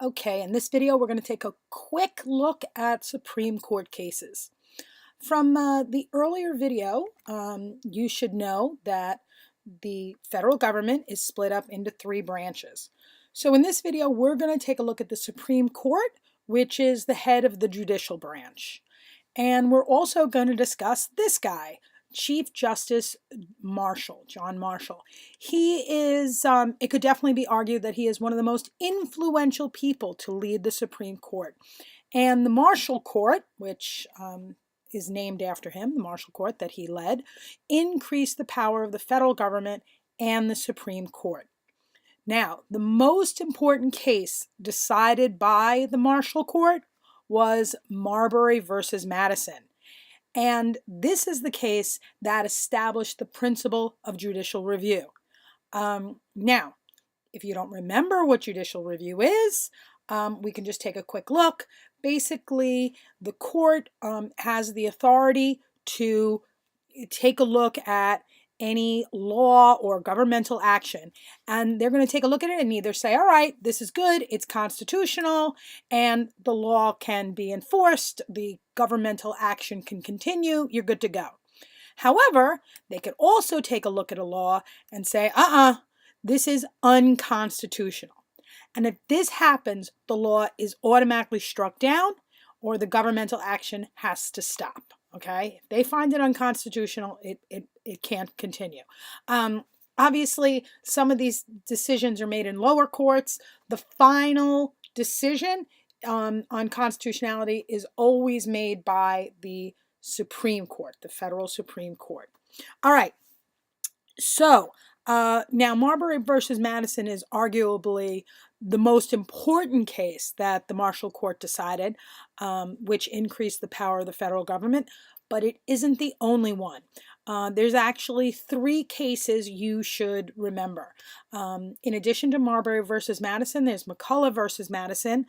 Okay, in this video, we're going to take a quick look at Supreme Court cases. From the earlier video, you should know that the federal government is split up into three branches. So in this video, we're going to take a look at the Supreme Court, which is the head of the judicial branch. And we're also going to discuss this guy, Chief Justice John Marshall. He is, it could definitely be argued that he is one of the most influential people to lead the Supreme Court. And the Marshall Court, which is named after him, the Marshall Court that he led, increased the power of the federal government and the Supreme Court. Now, the most important case decided by the Marshall Court was Marbury versus Madison. And this is the case that established the principle of judicial review. Now, if you don't remember what judicial review is, we can just take a quick look. Basically, the court has the authority to take a look at any law or governmental action, and they're going to take a look at it and either say, all right, this is good, it's constitutional, and the law can be enforced, the governmental action can continue, you're good to go. However, they could also take a look at a law and say, this is unconstitutional. And if this happens, the law is automatically struck down or the governmental action has to stop. Okay, if they find it unconstitutional, it can't continue. Obviously, some of these decisions are made in lower courts. The final decision on constitutionality is always made by the Supreme Court, the federal Supreme Court. All right, so now Marbury versus Madison is arguably the most important case that the Marshall Court decided, which increased the power of the federal government, but it isn't the only one. There's actually three cases you should remember. In addition to Marbury versus Madison, there's Mccullough versus Madison.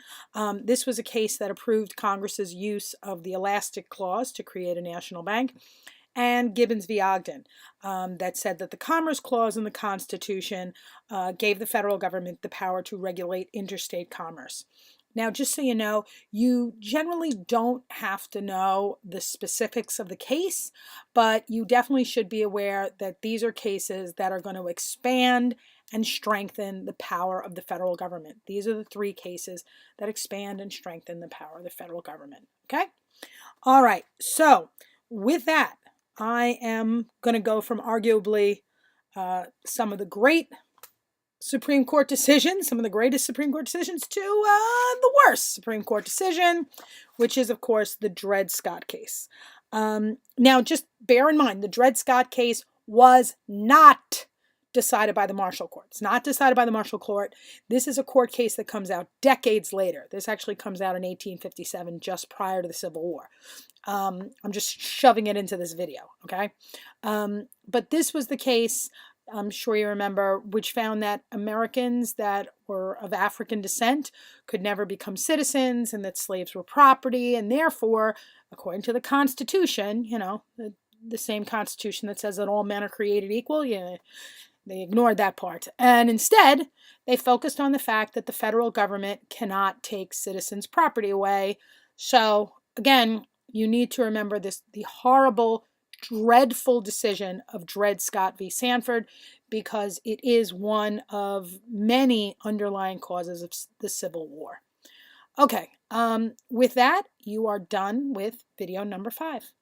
This was a case that approved Congress's use of the Elastic Clause to create a national bank. And Gibbons v. Ogden, that said that the Commerce Clause in the Constitution gave the federal government the power to regulate interstate commerce. Now, just so you know, you generally don't have to know the specifics of the case, but you definitely should be aware that these are cases that are going to expand and strengthen the power of the federal government. These are the three cases that expand and strengthen the power of the federal government. Okay? All right. So, with that, I am going to go from arguably some of the great Supreme Court decisions, some of the greatest Supreme Court decisions, to the worst Supreme Court decision, which is, of course, the Dred Scott case. Now, just bear in mind, the Dred Scott case was not decided by the Marshall Court. It's not decided by the Marshall Court. This is a court case that comes out decades later. This actually comes out in 1857, just prior to the Civil War. I'm just shoving it into this video, okay? But this was the case, I'm sure you remember, which found that Americans that were of African descent could never become citizens and that slaves were property, and therefore, according to the Constitution, you know, the same Constitution that says that all men are created equal, they ignored that part. And instead, they focused on the fact that the federal government cannot take citizens' property away. So, again, you need to remember the horrible, dreadful decision of Dred Scott v. Sanford, because it is one of many underlying causes of the Civil War. Okay, with that, you are done with video number 5.